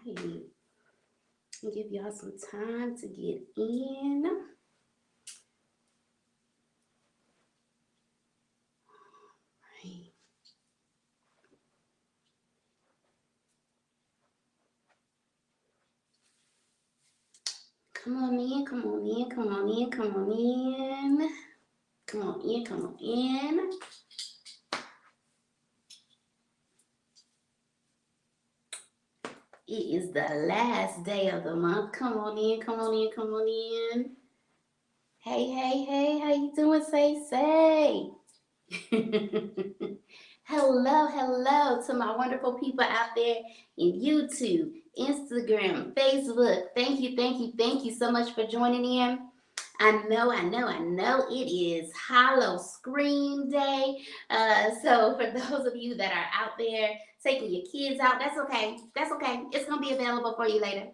right. I'll give y'all some time to get in. Right. Come on in, come on in, come on in, come on in. Come on in, come on in. It is the last day of the month. Come on in, come on in, come on in. Hey, hey, hey, how you doing? Say. Hello, hello to my wonderful people out there in YouTube, Instagram, Facebook. Thank you so much for joining in. I know it is Hollow Scream Day. So for those of you that are out there taking your kids out, that's okay. That's okay. It's gonna be available for you later.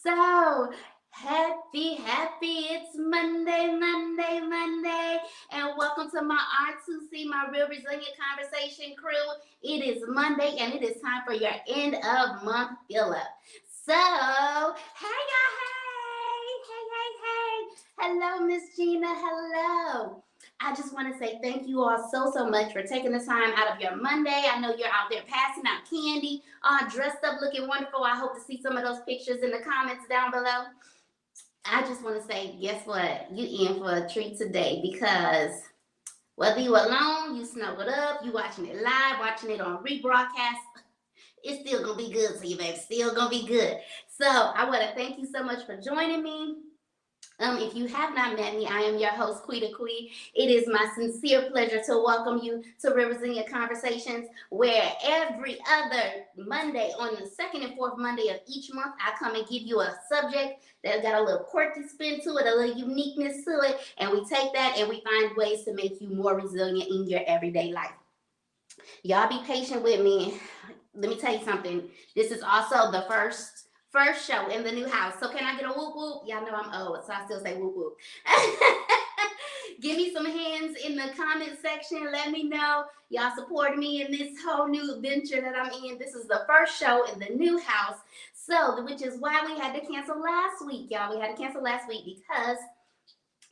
So happy, it's Monday, and welcome to my R2C, my Real Resilient Conversation crew. It is Monday, and it is time for your end of month fill up. So, hey y'all, hey. Hello, Miss Gina, hello. I just want to say thank you all so much for taking the time out of your Monday. I know you're out there passing out candy, all dressed up, looking wonderful. I hope to see some of those pictures in the comments down below. I just want to say, guess what? You in for a treat today because whether you alone, you snuggled up, you watching it live, watching it on rebroadcast, it's still gonna be good to you, baby. Still gonna be good. So I want to thank you so much for joining me. If you have not met me, I am your host, Quita Quee. It is my sincere pleasure to welcome you to Rivers in Your Conversations, where every other Monday, on the second and fourth Monday of each month, I come and give you a subject that got a little quirky spin to it, a little uniqueness to it, and we take that and we find ways to make you more resilient in your everyday life. Y'all be patient with me. Let me tell you something. This is also the first show in the new house. So can I get a whoop whoop? Y'all know I'm old, so I still say whoop whoop. Give me some hands in the comment section. Let me know y'all support me in this whole new adventure that I'm in. This is the first show in the new house. So, which is why we had to cancel last week, y'all. We had to cancel last week because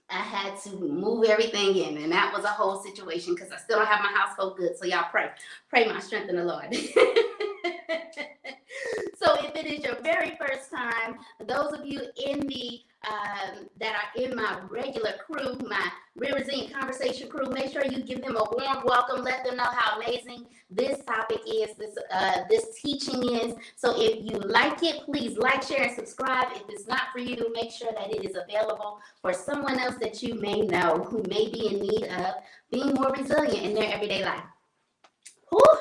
I had to move everything in, and that was a whole situation because I still don't have my household good. So y'all pray my strength in the Lord. So if it is your very first time, those of you in the that are in my regular crew, my Real Resilient Conversation crew, make sure you give them a warm welcome. Let them know how amazing this topic is, this teaching is. So if you like it, please like, share, and subscribe. If it's not for you, make sure that it is available for someone else that you may know who may be in need of being more resilient in their everyday life. Whew,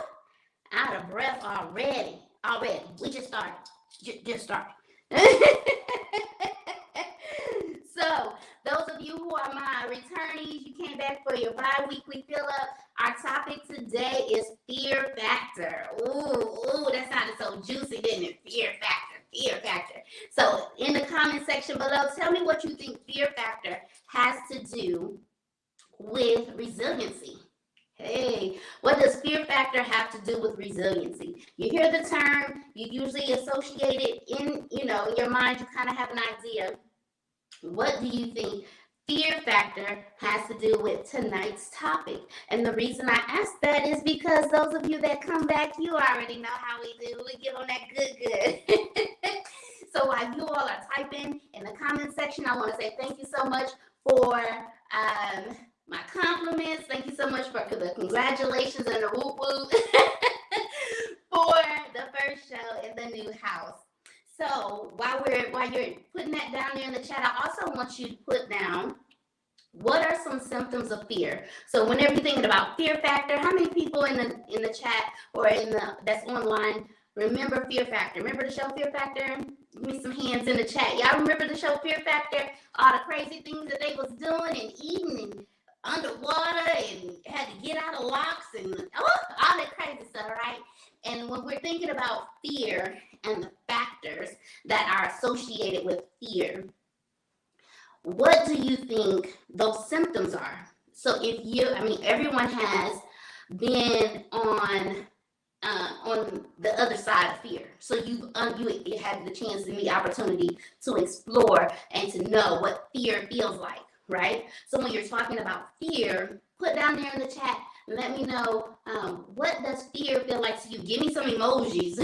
out of breath already. We just started. Just started. So, those of you who are my returnees, you came back for your bi-weekly fill-up. Our topic today is fear factor. Ooh, that sounded so juicy, didn't it? Fear factor. So, in the comment section below, tell me what you think fear factor has to do with resiliency. Hey, what does fear factor have to do with resiliency? You hear the term, you usually associate it in your mind, you kind of have an idea. What do you think fear factor has to do with tonight's topic? And the reason I ask that is because those of you that come back, you already know how we do. We get on that good. So while you all are typing in the comment section, I want to say thank you so much for my compliments. Thank you so much for the congratulations and the whoop whoop for the first show in the new house. So while you're putting that down there in the chat, I also want you to put down what are some symptoms of fear. So whenever you're thinking about fear factor, how many people in the chat or that's online remember fear factor? Remember the show Fear Factor? Give me some hands in the chat. Y'all remember the show Fear Factor? All the crazy things that they was doing and eating and underwater and had to get out of locks and all that crazy stuff, right? And when we're thinking about fear and the factors that are associated with fear, what do you think those symptoms are? So everyone has been on on the other side of fear. So you had the chance and the opportunity to explore and to know what fear feels like, right? So when you're talking about fear, put down there in the chat, let me know, what does fear feel like to you? Give me some emojis.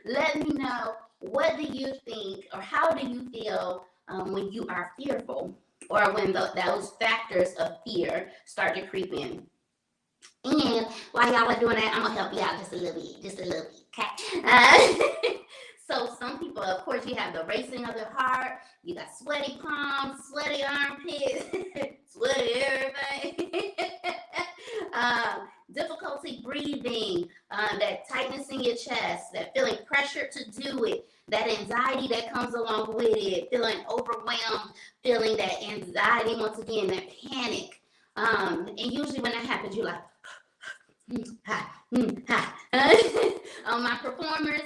Let me know, what do you think, or how do you feel when you are fearful, or when those factors of fear start to creep in. And while y'all are doing that, I'm gonna help you out just a little bit, okay? So some people, of course, you have the racing of the heart, you got sweaty palms, sweaty armpits, sweaty everything. Difficulty breathing, that tightness in your chest, that feeling pressure to do it, that anxiety that comes along with it, feeling overwhelmed, feeling that anxiety, once again, that panic. And usually when that happens, you're like, on my performers,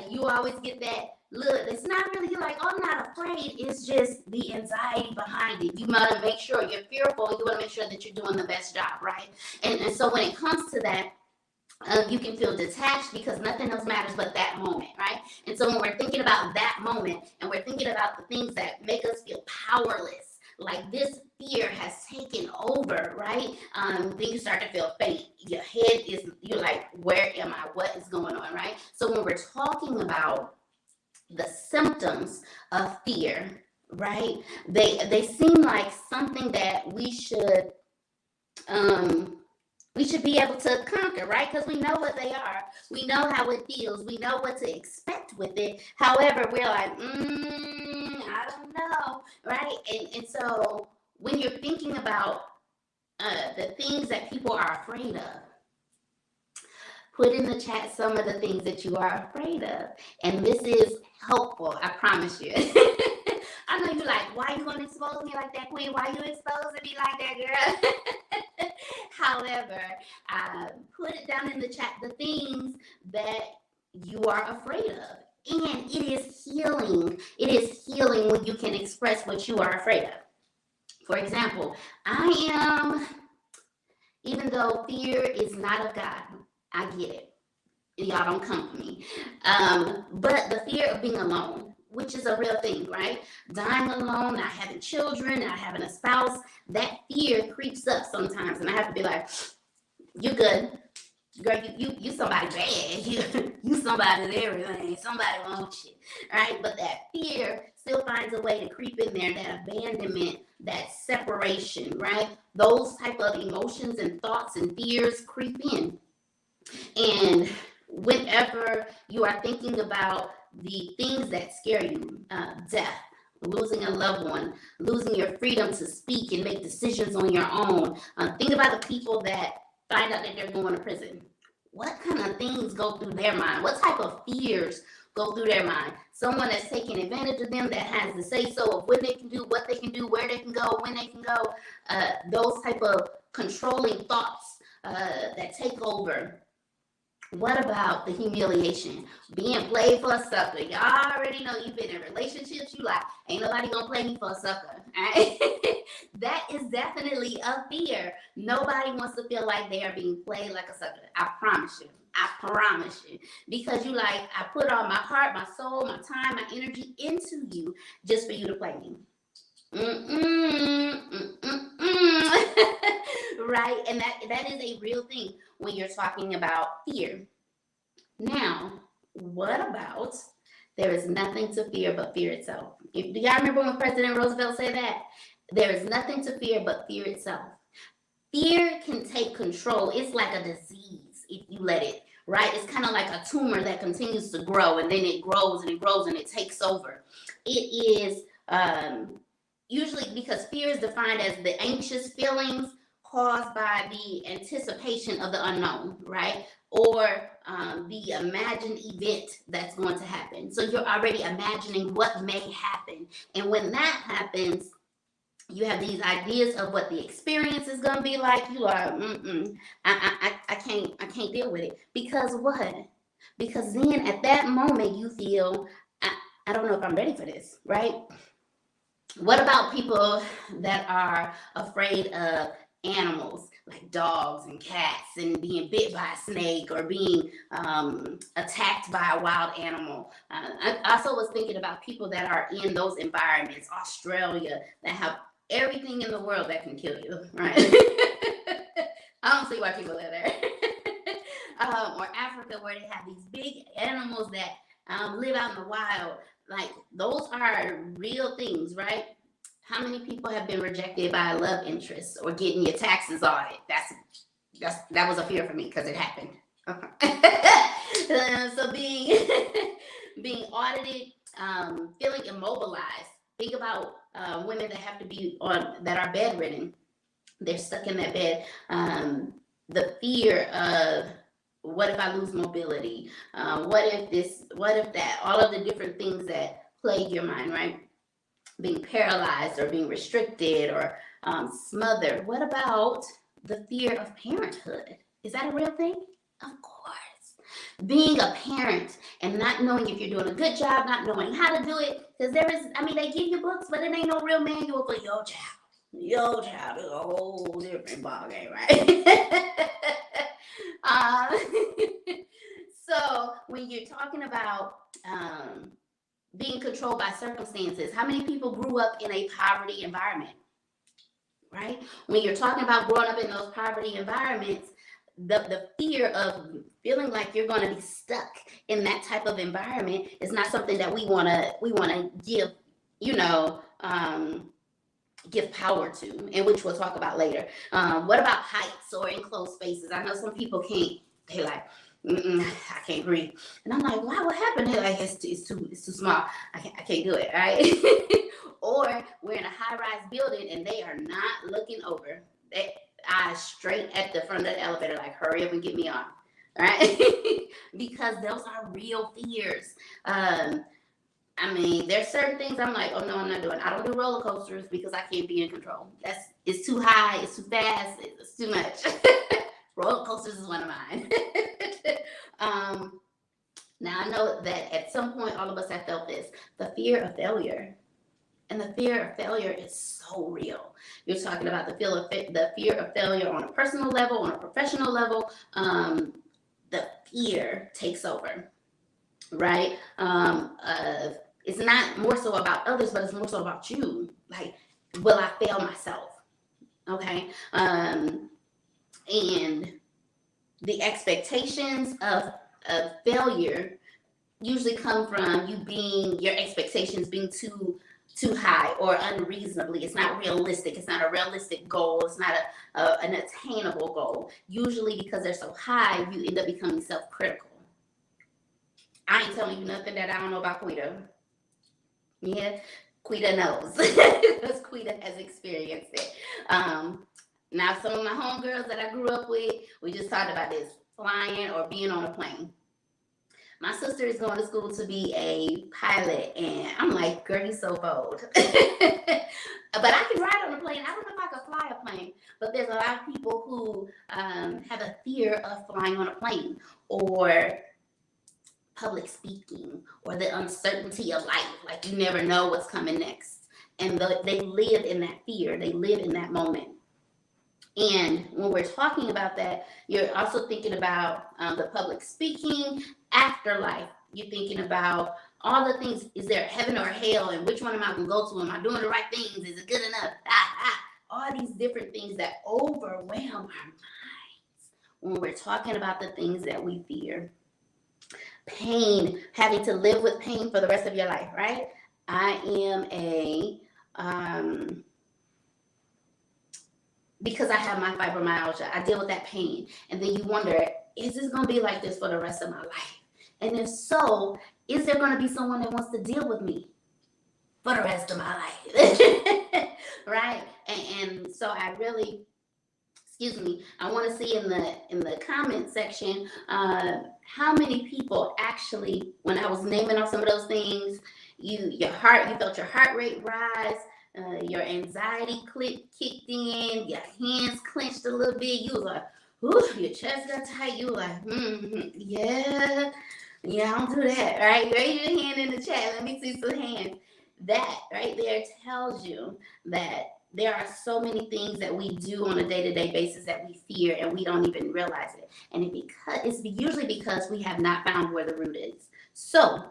you always get that look. It's not really, you're like, oh, I'm not afraid. It's just the anxiety behind it. You want to make sure you're fearful. You want to make sure that you're doing the best job, right? And so when it comes to that, you can feel detached because nothing else matters but that moment, right? And so when we're thinking about that moment and we're thinking about the things that make us feel powerless, like this fear has taken over, right? Then you start to feel faint. Your head you're like, where am I? What is going on, right? So when we're talking about the symptoms of fear, right? They seem like something that we should be able to conquer, right? Because we know what they are. We know how it feels. We know what to expect with it. However, we're like, I don't know, right? And so when you're thinking about the things that people are afraid of, put in the chat some of the things that you are afraid of. And this is helpful, I promise you. I know you're like, why you going to expose me like that, Queen? Why you exposing me like that, girl? However, put it down in the chat, the things that you are afraid of. And it is healing. It is healing when you can express what you are afraid of. For example, even though fear is not of God, I get it. Y'all don't come for me. But the fear of being alone, which is a real thing, right? Dying alone, not having children, not having a spouse, that fear creeps up sometimes. And I have to be like, you're good. Girl, you somebody bad. You somebody's everything. Somebody wants you, right? But that fear still finds a way to creep in there, that abandonment, that separation, right? Those type of emotions and thoughts and fears creep in. And whenever you are thinking about the things that scare you, death, losing a loved one, losing your freedom to speak and make decisions on your own, think about the people that find out that they're going to prison. What kind of things go through their mind? What type of fears go through their mind? Someone that's taking advantage of them, that has the say so of when they can do, what they can do, where they can go, when they can go. Those type of controlling thoughts that take over. What about the humiliation? Being played for a sucker. Y'all already know you've been in relationships. You like, ain't nobody gonna play me for a sucker. Right? That is definitely a fear. Nobody wants to feel like they are being played like a sucker. I promise you. I promise you. Because you like, I put all my heart, my soul, my time, my energy into you just for you to play me. Right? And that is a real thing when you're talking about fear. Now, what about there is nothing to fear but fear itself? Do y'all remember when President Roosevelt said that? There is nothing to fear but fear itself. Fear can take control. It's like a disease if you let it, right? It's kind of like a tumor that continues to grow, and then it grows and it grows and it takes over. It is usually, because fear is defined as the anxious feelings caused by the anticipation of the unknown, right? Or the imagined event that's going to happen. So you're already imagining what may happen. And when that happens, you have these ideas of what the experience is going to be like. You are, I can't deal with it. Because what? Because then at that moment you feel, I don't know if I'm ready for this, right? What about people that are afraid of animals? like dogs and cats and being bit by a snake or being attacked by a wild animal. I also was thinking about people that are in those environments, Australia, that have everything in the world that can kill you, right? I don't see why people live there. Or Africa, where they have these big animals that live out in the wild. Like, those are real things, right? How many people have been rejected by a love interest or getting your taxes audited? That was a fear for me because it happened. So being audited, feeling immobilized. Think about women that have to be that are bedridden. They're stuck in that bed. The fear of, what if I lose mobility? What if this? What if that? All of the different things that plague your mind, right? Being paralyzed or being restricted or smothered. What about the fear of parenthood? Is that a real thing? Of course. Being a parent and not knowing if you're doing a good job, not knowing how to do it, because they give you books, but it ain't no real manual for your child. Your child is a whole different ballgame, right? So when you're talking about being controlled by circumstances, how many people grew up in a poverty environment, right? When you're talking about growing up in those poverty environments, the fear of feeling like you're going to be stuck in that type of environment is not something that we want to give, give power to, and which we'll talk about later. What about heights or enclosed spaces? I know some people can't. They like, I can't breathe, and I'm like, wow, what happened? They're like, it's too small. I can't do it, right? Or we're in a high-rise building and they are not looking over. They eyes straight at the front of the elevator, like, hurry up and get me on, right? Because those are real fears. There's certain things I'm like, oh no, I'm not doing. I don't do roller coasters because I can't be in control. It's too high, it's too fast, it's too much. Roller coasters is one of mine. Now I know that at some point all of us have felt this, the fear of failure. And the fear of failure is so real. You're talking about the fear of failure on a personal level, on a professional level. The fear takes over, right? It's not more so about others, but it's more so about you. Like, will I fail myself? Okay. And the expectations of failure usually come from your expectations being too high or unreasonably. It's not realistic. It's not a realistic goal. It's not an attainable goal. Usually because they're so high, you end up becoming self-critical. I ain't telling you nothing that I don't know about Quita. Yeah, Quita knows because Quita has experienced it. Now, some of my homegirls that I grew up with, we just talked about this, flying or being on a plane. My sister is going to school to be a pilot, and I'm like, girl, you're so bold. But I can ride on a plane. I don't know if I can fly a plane, but there's a lot of people who have a fear of flying on a plane or public speaking or the uncertainty of life. Like, you never know what's coming next. And they live in that fear. They live in that moment. And when we're talking about that, you're also thinking about the public speaking, afterlife. You're thinking about all the things. Is there heaven or hell? And which one am I going to go to? Am I doing the right things? Is it good enough? All these different things that overwhelm our minds when we're talking about the things that we fear. Pain, having to live with pain for the rest of your life, right? I am because I have my fibromyalgia, I deal with that pain. And then you wonder, is this going to be like this for the rest of my life? And if so, is there going to be someone that wants to deal with me for the rest of my life? Right? And so I really, I want to see in the comment section, how many people actually, when I was naming off some of those things, you felt your heart rate rise, your anxiety kicked in, your hands clenched a little bit, you was like, ooh, your chest got tight, you were like, yeah, I don't do that, right? Raise your hand in the chat, let me see some hands. That right there tells you that there are so many things that we do on a day-to-day basis that we fear and we don't even realize it. And it's usually because we have not found where the root is. So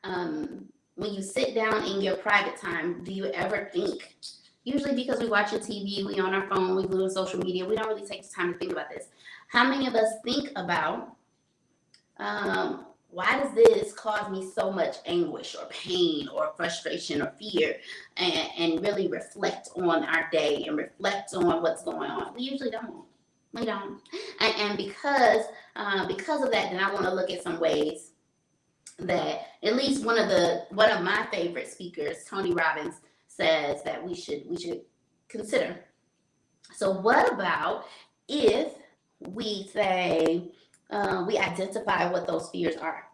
when you sit down in your private time, do you ever think, usually because we're watching TV, we on our phone, we go on social media, we don't really take the time to think about this. How many of us think about, why does this cause me so much anguish or pain or frustration or fear, and really reflect on our day and reflect on what's going on? We usually don't. We don't. And because of that, then I want to look at some ways that at least one of my favorite speakers, Tony Robbins, says that we should consider. So what about if we say, we identify what those fears are?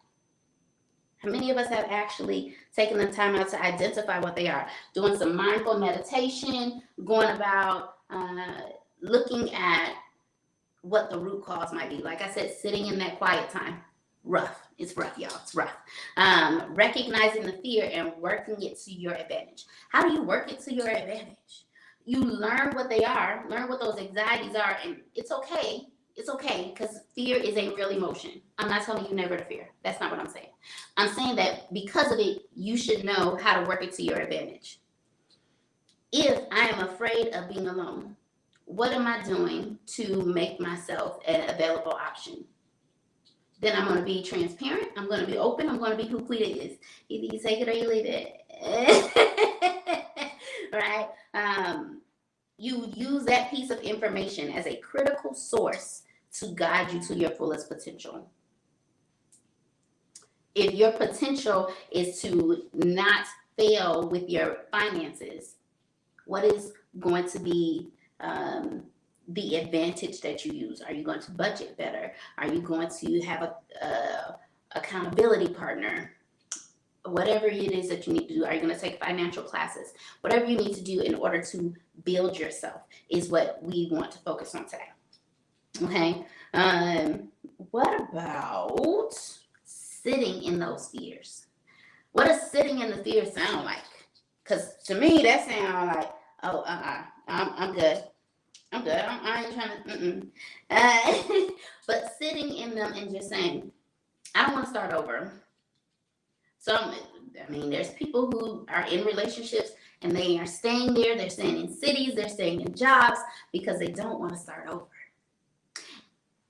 How many of us have actually taken the time out to identify what they are? Doing some mindful meditation, going about looking at what the root cause might be. Like I said, sitting in that quiet time. Rough. It's rough, y'all. It's rough. Recognizing the fear and working it to your advantage. How do you work it to your advantage? You learn what they are, learn what those anxieties are, and it's okay. It's okay, because fear is a real emotion. I'm not telling you never to fear. That's not what I'm saying. I'm saying that because of it, you should know how to work it to your advantage. If I am afraid of being alone, what am I doing to make myself an available option? Then I'm going to be transparent. I'm going to be open. I'm going to be who Quita is. Either you take it or you leave it. Right? You use that piece of information as a critical source to guide you to your fullest potential. If your potential is to not fail with your finances, what is going to be the advantage that you use? Are you going to budget better? Are you going to have a accountability partner? Whatever it is that you need to do, are you going to take financial classes? Whatever you need to do in order to build yourself is what we want to focus on today. Okay. What about sitting in those fears? What does sitting in the fear sound like? Because to me, that sounds like, oh, I'm good. I'm good. I ain't trying to. But sitting in them and just saying, I don't want to start over. So, I mean, there's people who are in relationships and they are staying there. They're staying in cities. They're staying in jobs because they don't want to start over.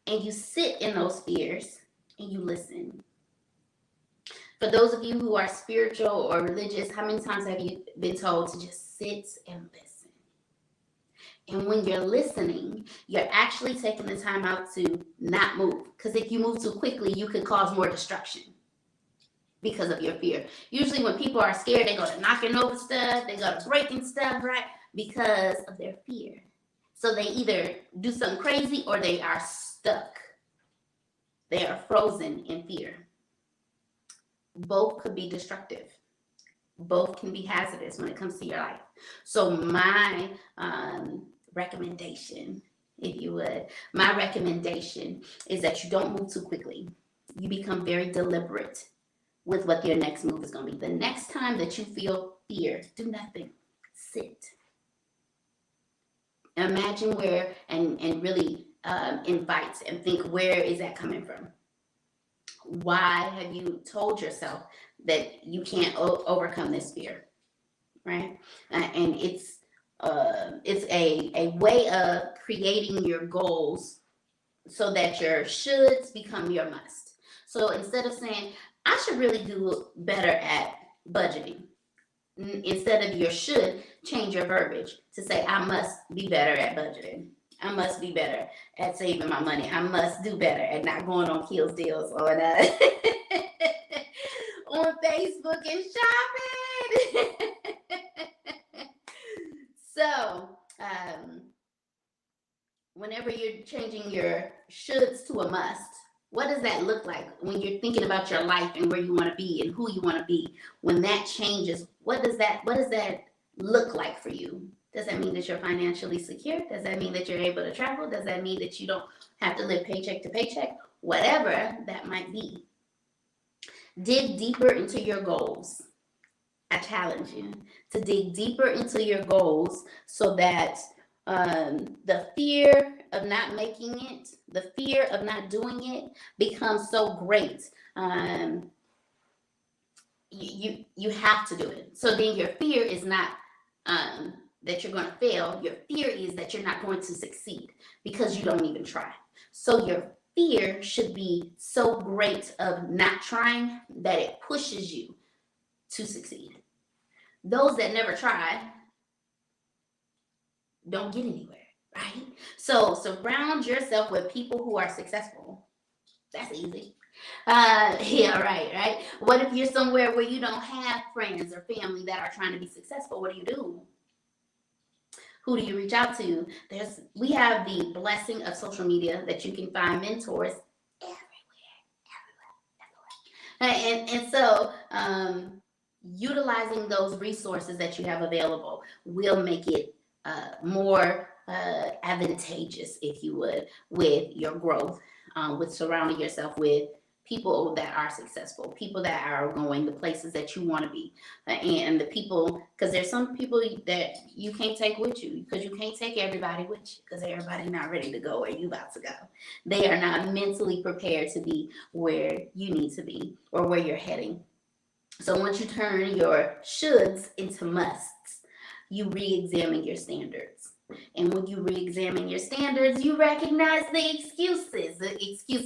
And you sit in those fears and you listen. For those of you who are spiritual or religious, how many times have you been told to just sit and listen? And when you're listening, you're actually taking the time out to not move. Because if you move too quickly, you could cause more destruction because of your fear. Usually when people are scared, they go to knocking over stuff, they go to breaking stuff, right? Because of their fear. So they either do something crazy or they are stuck. They are frozen in fear. Both could be destructive. Both can be hazardous when it comes to your life. So my recommendation, if you would, my recommendation is that you don't move too quickly. You become very deliberate with what your next move is going to be. The next time that you feel fear, do nothing. Sit. Imagine where, and really invite and think, where is that coming from? Why have you told yourself that you can't overcome this fear, right? And it's a way of creating your goals so that your shoulds become your must. So instead of saying, I should really do better at budgeting, instead of your should, change your verbiage to say, I must be better at budgeting. I must be better at saving my money. I must do better at not going on Kills Deals on on Facebook and shopping. So, whenever you're changing your shoulds to a must, what does that look like when you're thinking about your life and where you want to be and who you want to be? When that changes, what does that look like for you? Does that mean that you're financially secure? Does that mean that you're able to travel? Does that mean that you don't have to live paycheck to paycheck? Whatever that might be. Dig deeper into your goals. I challenge you to dig deeper into your goals so that the fear of not making it, the fear of not doing it becomes so great. Um, you have to do it. So then your fear is not that you're going to fail. Your fear is that you're not going to succeed because you don't even try. So your fear should be so great of not trying that it pushes you to succeed. Those that never try don't get anywhere, right? So surround yourself with people who are successful. That's easy. Yeah, right. What if you're somewhere where you don't have friends or family that are trying to be successful? What do? Who do you reach out to? We have the blessing of social media that you can find mentors everywhere. And so utilizing those resources that you have available will make it more advantageous, if you would, with your growth, with surrounding yourself with people that are successful, people that are going the places that you want to be, and the people, because there's some people that you can't take with you, because you can't take everybody with you, because everybody's not ready to go where you about to go. They are not mentally prepared to be where you need to be or where you're heading. So once you turn your shoulds into musts, you re-examine your standards. And when you re-examine your standards, you recognize the excuses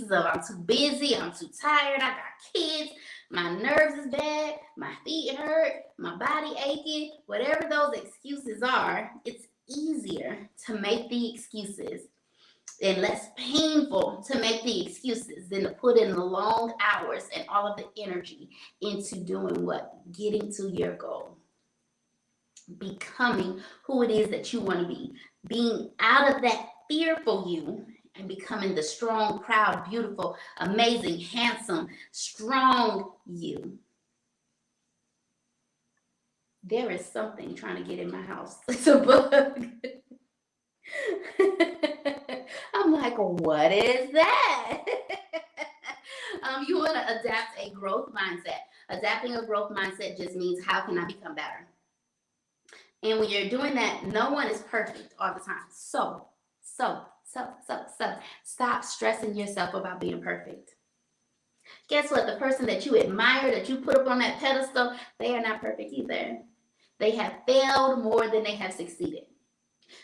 of I'm too busy, I'm too tired, I got kids, my nerves is bad, my feet hurt, my body aching, whatever those excuses are. It's easier to make the excuses and less painful to make the excuses than to put in the long hours and all of the energy into doing what? Getting to your goal. Becoming who it is that you want to be. Being out of that fearful you and becoming the strong, proud, beautiful, amazing, handsome, strong you. There is something trying to get in my house. It's a bug. I'm like, what is that? You want to adapt a growth mindset. Adapting a growth mindset just means, how can I become better? And when you're doing that, no one is perfect all the time. So stop stressing yourself about being perfect. Guess what? The person that you admire, that you put up on that pedestal, they are not perfect either. They have failed more than they have succeeded.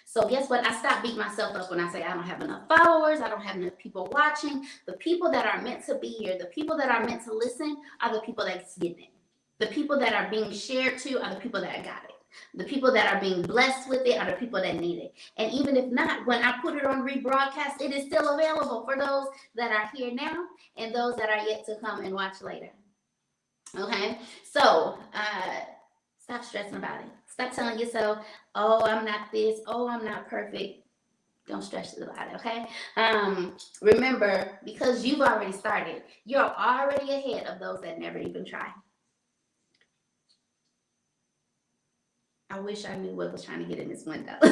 So guess what? I stop beating myself up when I say I don't have enough followers, I don't have enough people watching. The people that are meant to be here, the people that are meant to listen, are the people that's getting it. The people that are being shared to are the people that got it. The people that are being blessed with it are the people that need it. And even if not, when I put it on rebroadcast, it is still available for those that are here now and those that are yet to come and watch later. Okay? So, stop stressing about it. Stop telling yourself, oh, I'm not this. Oh, I'm not perfect. Don't stress about it, okay? Remember, because you've already started, you're already ahead of those that never even try. I wish I knew what was trying to get in this window. All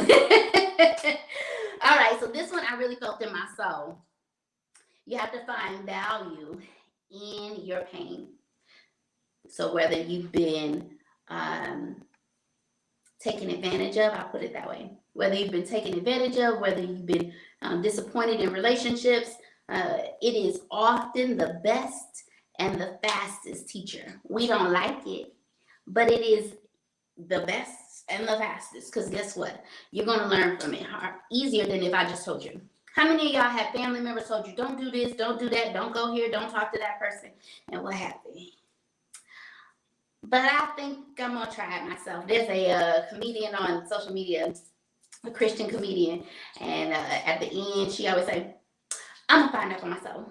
right, so this one I really felt in my soul. You have to find value in your pain. So whether you've been taken advantage of, I'll put it that way. Whether you've been taken advantage of, whether you've been disappointed in relationships, it is often the best and the fastest teacher. We don't like it, but it is the best and the fastest, because guess what? You're going to learn from it easier than if I just told you. How many of y'all have family members told you, don't do this, don't do that, don't go here, don't talk to that person, and what happened? But I think I'm going to try it myself. There's a comedian on social media, a Christian comedian, and at the end, she always say, I'm going to find out for myself.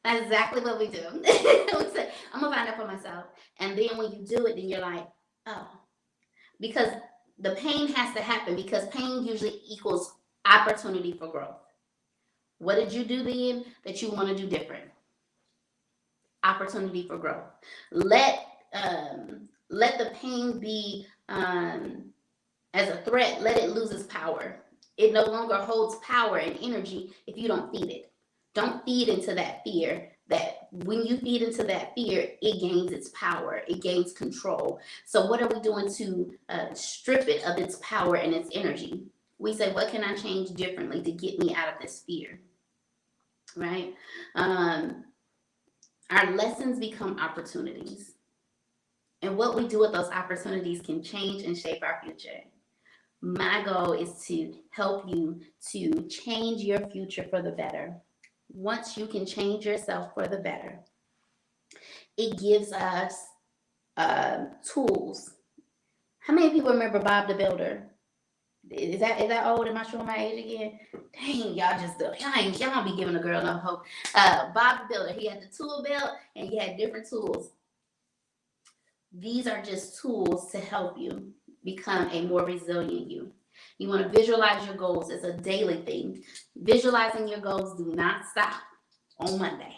That's exactly what we do. We say, I'm going to find out for myself. And then when you do it, then you're like, oh. Because the pain has to happen, because pain usually equals opportunity for growth. What did you do then that you want to do different? Opportunity for growth. Let the pain be as a threat. Let it lose its power. It no longer holds power and energy if you don't feed it. Don't feed into that fear that when you feed into that fear, it gains its power, it gains control. So what are we doing to strip it of its power and its energy? We say, what can I change differently to get me out of this fear? Right? Our lessons become opportunities. And what we do with those opportunities can change and shape our future. My goal is to help you to change your future for the better. Once you can change yourself for the better, it gives us tools. How many people remember Bob the Builder? Is that old? Am I showing my age again? Dang, y'all don't be giving a girl no hope. Bob the Builder, he had the tool belt and he had different tools. These are just tools to help you become a more resilient you. You want to visualize your goals as a daily thing. Visualizing your goals do not stop on Monday.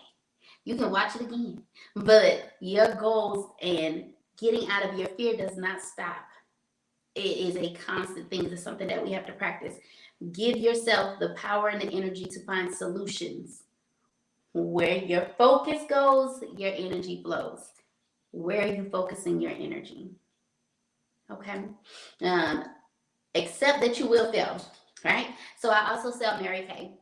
You can watch it again, but your goals and getting out of your fear does not stop. It is a constant thing. It's something that we have to practice. Give yourself the power and the energy to find solutions. Where your focus goes, your energy flows. Where are you focusing your energy? Okay. Accept that you will fail, right? So I also sell Mary Kay.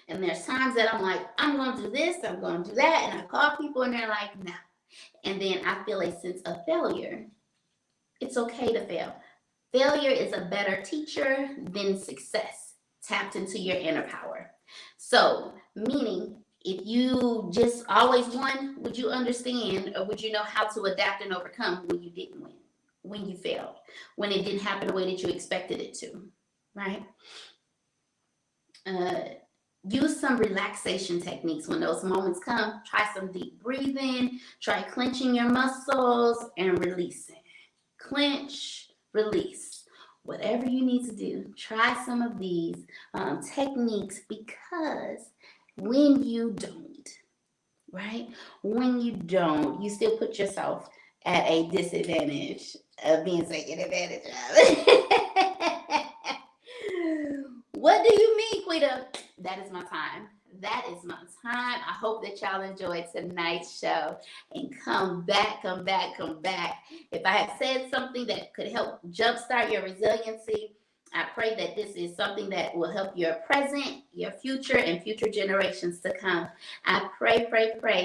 And there's times that I'm like, I'm going to do this, I'm going to do that. And I call people and they're like, no. And then I feel a sense of failure. It's okay to fail. Failure is a better teacher than success, tapped into your inner power. So, meaning, if you just always won, would you understand or would you know how to adapt and overcome when you didn't win, when you failed, when it didn't happen the way that you expected it to, right? Use some relaxation techniques when those moments come. Try some deep breathing, try clenching your muscles and releasing. Clench, release. Whatever you need to do, try some of these techniques, because when you don't, right? When you don't, you still put yourself at a disadvantage of being taken advantage of. What do you mean, Quita? That is my time. That is my time. I hope that y'all enjoyed tonight's show and come back. If I have said something that could help jumpstart your resiliency, I pray that this is something that will help your present, your future, and future generations to come. I pray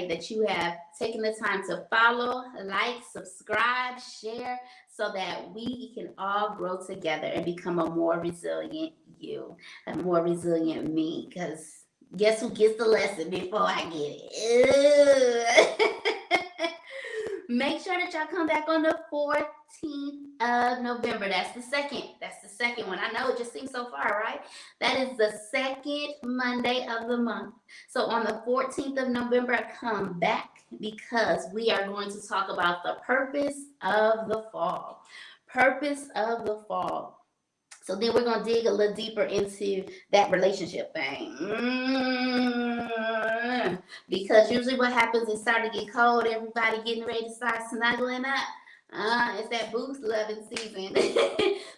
that you have taken the time to follow, like, subscribe, share, so that we can all grow together and become a more resilient you, a more resilient me, because guess who gets the lesson before I get it? Make sure that y'all come back on the 14th of November. That's the second one. I know it just seems so far, right? That is the second Monday of the month. So on the 14th of November, come back, because we are going to talk about the purpose of the fall. Purpose of the fall. So then we're going to dig a little deeper into that relationship thing. Because usually what happens is starting to get cold, everybody getting ready to start snuggling up. It's that boost loving season.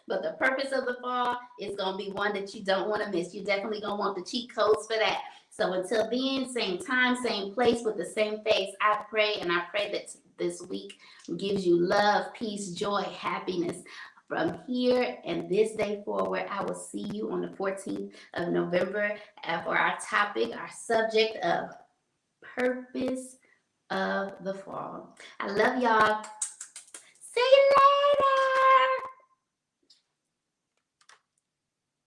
But the purpose of the fall is going to be one that you don't want to miss. You're definitely going to want the cheat codes for that. So until then, same time, same place, with the same face, I pray that this week gives you love, peace, joy, happiness. From here and this day forward, I will see you on the 14th of November for our topic, our subject of purpose of the fall. I love y'all. See you later.